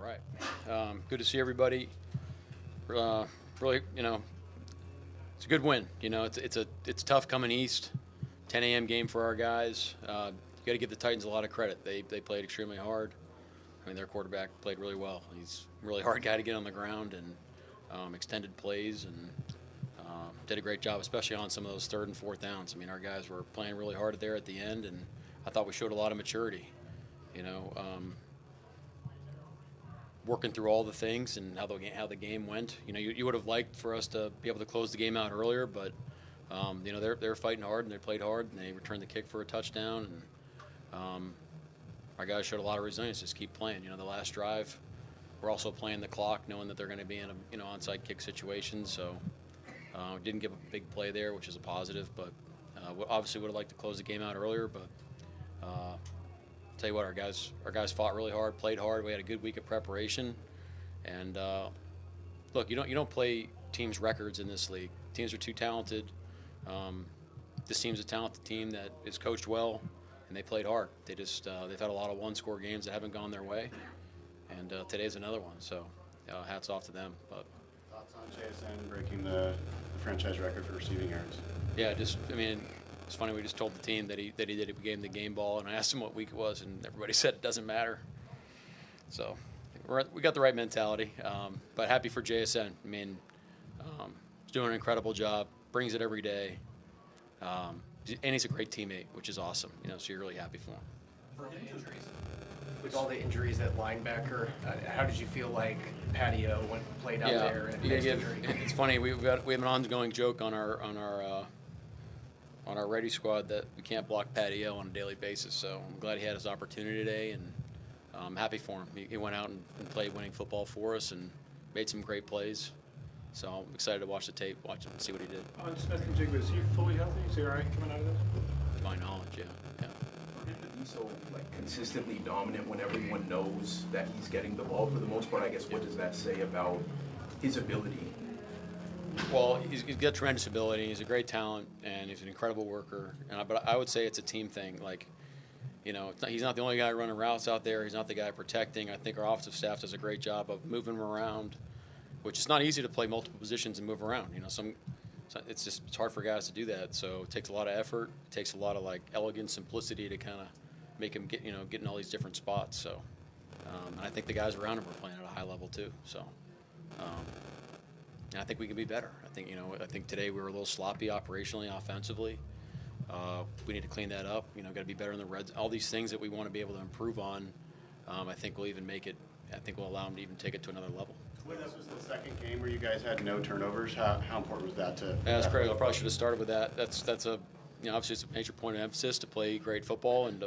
right. Good to see everybody. Really, it's a good win. It's tough coming east. 10 a.m. game for our guys. You got to give the Titans a lot of credit. They played extremely hard. I mean, their quarterback played really well. He's a really hard guy to get on the ground and extended plays and did a great job, especially on some of those third and fourth downs. I mean, our guys were playing really hard there at the end, and I thought we showed a lot of maturity. Working through all the things and how the game went. You would have liked for us to be able to close the game out earlier, but they're fighting hard and they played hard and they returned the kick for a touchdown, and our guys showed a lot of resilience. Just keep playing. The last drive, we're also playing the clock, knowing that they're going to be in a onside kick situation. So didn't give a big play there, which is a positive. But obviously would have liked to close the game out earlier. But tell you what, our guys fought really hard, played hard. We had a good week of preparation, and look, you don't play teams' records in this league. Teams are too talented. This team's a talented team that is coached well, and they played hard. They've had a lot of one-score games that haven't gone their way, and today's another one. So hats off to them. But thoughts on JSN breaking the franchise record for receiving yards? Yeah, it's funny. We just told the team that he did it. We gave him the game ball, and I asked him what week it was, and everybody said it doesn't matter. So we got the right mentality. But happy for JSN. I mean, he's doing an incredible job. Brings it every day. And he's a great teammate, which is awesome. So you're really happy for him. With all the injuries at linebacker, how did you feel like Patio played out there? And it's funny. We have an ongoing joke on our ready squad that we can't block Patio on a daily basis. So I'm glad he had his opportunity today, and I'm happy for him. He went out and played winning football for us and made some great plays. So I'm excited to watch the tape, watch him, and see what he did. On Smith-Njigba, is he fully healthy? Is he all right coming out of this? To my knowledge, yeah. For him to be so consistently dominant when everyone knows that he's getting the ball for the most part, I guess, what does that say about his ability? Well, he's got tremendous ability. He's a great talent, and he's an incredible worker. But I would say it's a team thing. He's not the only guy running routes out there. He's not the guy protecting. I think our offensive staff does a great job of moving him around, which is not easy to play multiple positions and move around. It's hard for guys to do that. So it takes a lot of effort. It takes a lot of elegant simplicity to kind of make him get in all these different spots. So, and I think the guys around him are playing at a high level too. So. And I think we can be better. I think today we were a little sloppy operationally, offensively. We need to clean that up. Got to be better in the reds. All these things that we want to be able to improve on, I think will even make it. I think will allow them to even take it to another level. When this was the second game where you guys had no turnovers, how important was that to? Yeah, that's critical. I probably should have started with that. That's a obviously it's a major point of emphasis to play great football, and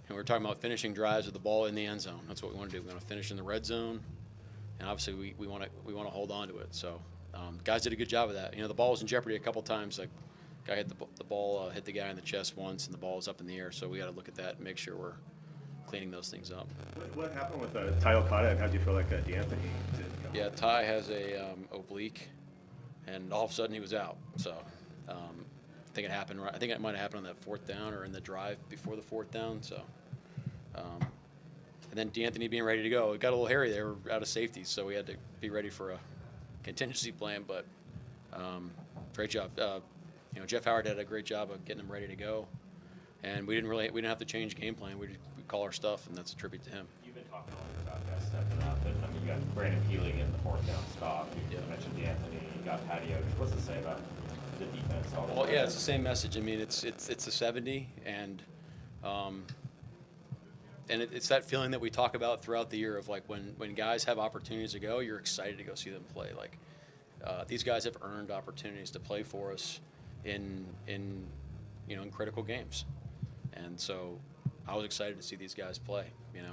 we're talking about finishing drives with the ball in the end zone. That's what we want to do. We want to finish in the red zone. And obviously, we want to hold on to it. So, guys did a good job of that. The ball was in jeopardy a couple times. Guy hit the ball, hit the guy in the chest once, and the ball was up in the air. So we got to look at that and make sure we're cleaning those things up. What happened with Ty Okada, and how do you feel like D'Anthony did? Yeah, Ty has a oblique, and all of a sudden he was out. So I think it happened. I think it might have happened on that fourth down or in the drive before the fourth down. So. And then D'Anthony being ready to go. It got a little hairy there. We're out of safety, so we had to be ready for a contingency plan. But great job. Jeff Howard did a great job of getting him ready to go, and we didn't have to change game plan. We call our stuff, and that's a tribute to him. You've been talking all year about guys stepping up, but you got Brandon Healy in the fourth down stop. You mentioned D'Anthony. You got Patio. What's it say about the defense? Well, yeah, it's the same message. I mean, it's a 70, and. And it's that feeling that we talk about throughout the year of when guys have opportunities to go, you're excited to go see them play. These guys have earned opportunities to play for us in critical games, and so I was excited to see these guys play. And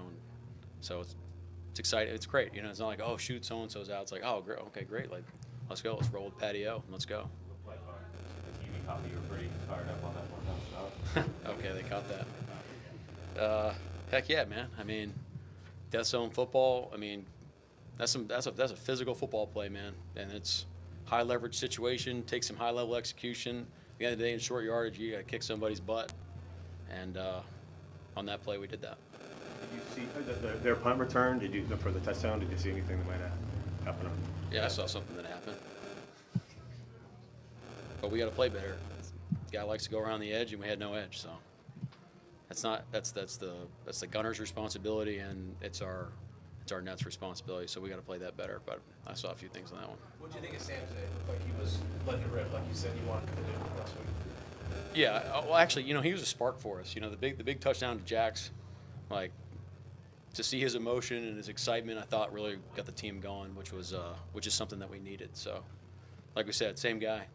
so it's exciting. It's great. It's not like, oh shoot, so and so's out. It's like, oh great, okay, great. Let's go. Let's roll with Patio. Let's go. The TV copy, you were pretty fired up on that one. Okay, they caught that. Heck yeah, man. I mean, death zone football. I mean, that's a physical football play, man. And it's high leverage situation. Takes some high level execution. At the end of the day, in short yardage, you got to kick somebody's butt. And on that play, we did that. you see their punt return? Did you for the touchdown? Did you see anything that might have happened? Yeah, I saw something that happened. But we got to play better. The guy likes to go around the edge, and we had no edge. So that's the gunner's responsibility, and it's our net's responsibility. So we got to play that better. But I saw a few things on that one. What do you think of Sam today? It looked like he was letting it rip, like you said you wanted to do last week. Yeah, well, actually, he was a spark for us. The big touchdown to Jax, like, to see his emotion and his excitement, I thought really got the team going, which is something that we needed. So, like we said, same guy,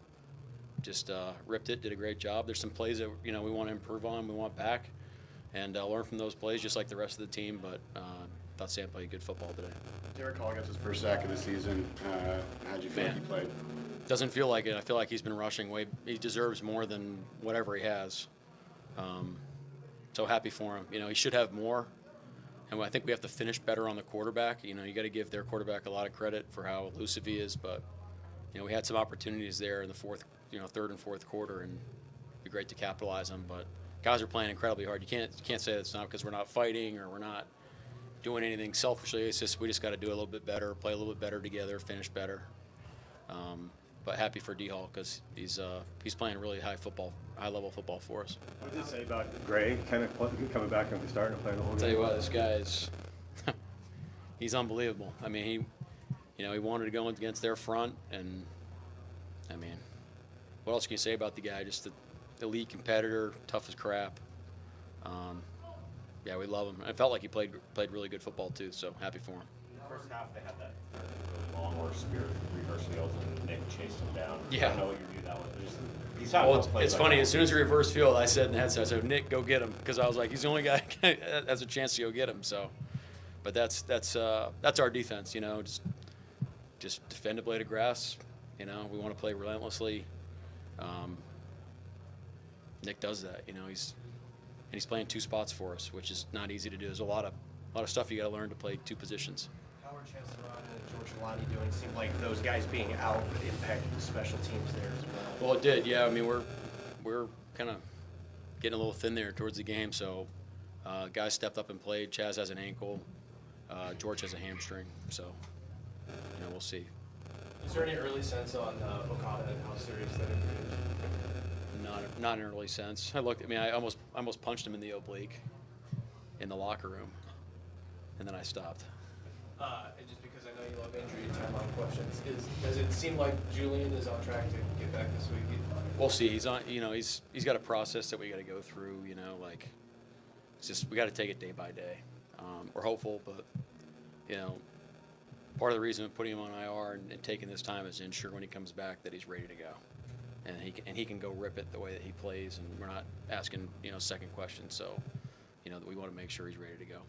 just ripped it, did a great job. There's some plays that we want to improve on, we want back, and learn from those plays, just like the rest of the team. But thought Sam played good football today. Derek Hall gets his first sack of the season. How'd you feel like he played? Doesn't feel like it. I feel like he's been rushing way. He deserves more than whatever he has. So happy for him. He should have more. And I think we have to finish better on the quarterback. You got to give their quarterback a lot of credit for how elusive he is. But we had some opportunities there in the third and fourth quarter, and it'd be great to capitalize them. But guys are playing incredibly hard. You can't say it's not because we're not fighting or we're not doing anything selfishly. It's just we just got to do a little bit better, play a little bit better together, finish better. But happy for D Hall because he's playing really high level football for us. What did you say about Gray kind of coming back and starting to play the whole game? I'll tell you what, this guy is he's unbelievable. I mean, he wanted to go against their front, and I mean, what else can you say about the guy? Just the elite competitor, tough as crap. Yeah, we love him. I felt like he played really good football too. So happy for him. First half, they had that really long or spirit reverse field, and Nick chased him down. Yeah. I don't know what your view that was. It's funny. As soon as he reverse field, I said in the headset, I said, "Nick, go get him," because I was like, he's the only guy that has a chance to go get him. So, but that's our defense. Just defend a blade of grass. We want to play relentlessly. Nick does that. He's playing two spots for us, which is not easy to do. There's a lot of stuff you got to learn to play two positions. How are Chancellor and George Alani doing? It seemed like those guys being out impacted the special teams there as well. Well, it did. Yeah, I mean we're kind of getting a little thin there towards the game. So guys stepped up and played. Chaz has an ankle. George has a hamstring. So we'll see. Is there any early sense on Okada and how serious that injury is? Not in an early sense. I almost punched him in the oblique in the locker room, and then I stopped. And just because I know you love injury timeline questions, does it seem like Julian is on track to get back this week? We'll see. He's on. He's got a process that we got to go through. It's just we got to take it day by day. We're hopeful, but part of the reason of putting him on IR and taking this time is to ensure when he comes back that he's ready to go. And he can go rip it the way that he plays, and we're not asking second questions. So, we want to make sure he's ready to go.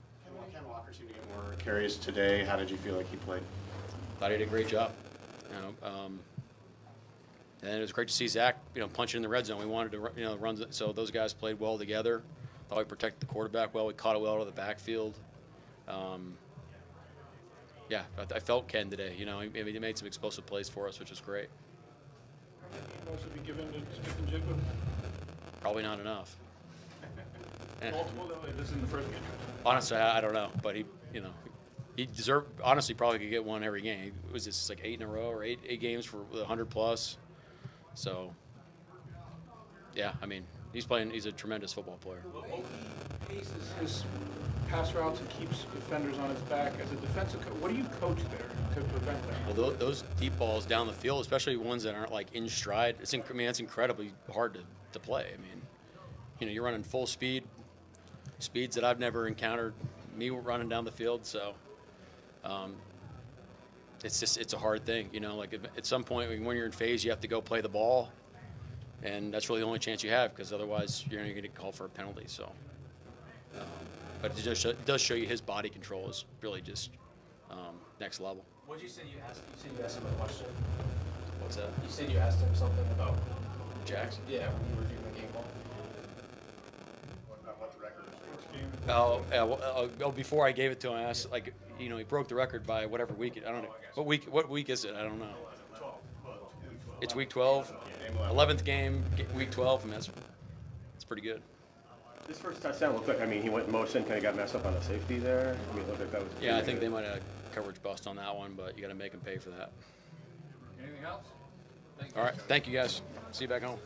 Ken Walker seemed to get more carries today. How did you feel like he played? Thought he did a great job. And it was great to see Zach punching in the red zone. We wanted to run. So those guys played well together. Thought we protected the quarterback well. We caught it well out of the backfield. Yeah, I felt Ken today. He made some explosive plays for us, which was great. Also be given to Smith-Njigba? Probably not enough. Multiple, though? This is the first game? Honestly, I don't know, but he deserved. Honestly, probably could get one every game. It was just like 8 in a row or eight games for 100+. So, yeah, I mean, he's a tremendous football player. Well, he paces his pass routes and keeps defenders on his back. As a defensive coach, what do you coach there to prevent that? Well, those deep balls down the field, especially ones that aren't like in stride, it's incredibly hard to play. I mean, you're running full speeds that I've never encountered me running down the field. So it's a hard thing. At some point when you're in phase, you have to go play the ball, and that's really the only chance you have because otherwise you're going to get called for a penalty. So. But it does show you his body control is really just next level. What did you say you asked? You said you asked him a question. What's that? You said you asked him something about Jax? Yeah, when you were doing the game ball. What the record is? Well, before I gave it to him, I asked, he broke the record by whatever week. I don't know. What week is it? I don't know. It's week 12. 11th game, week 12, and that's pretty good. This first touchdown looked like, I mean, he went in motion, kind of got messed up on the safety there. I mean, it looked like that was. Yeah, I think they might have coverage bust on that one, but you got to make them pay for that. Anything else? All right, thank you guys. See you back home.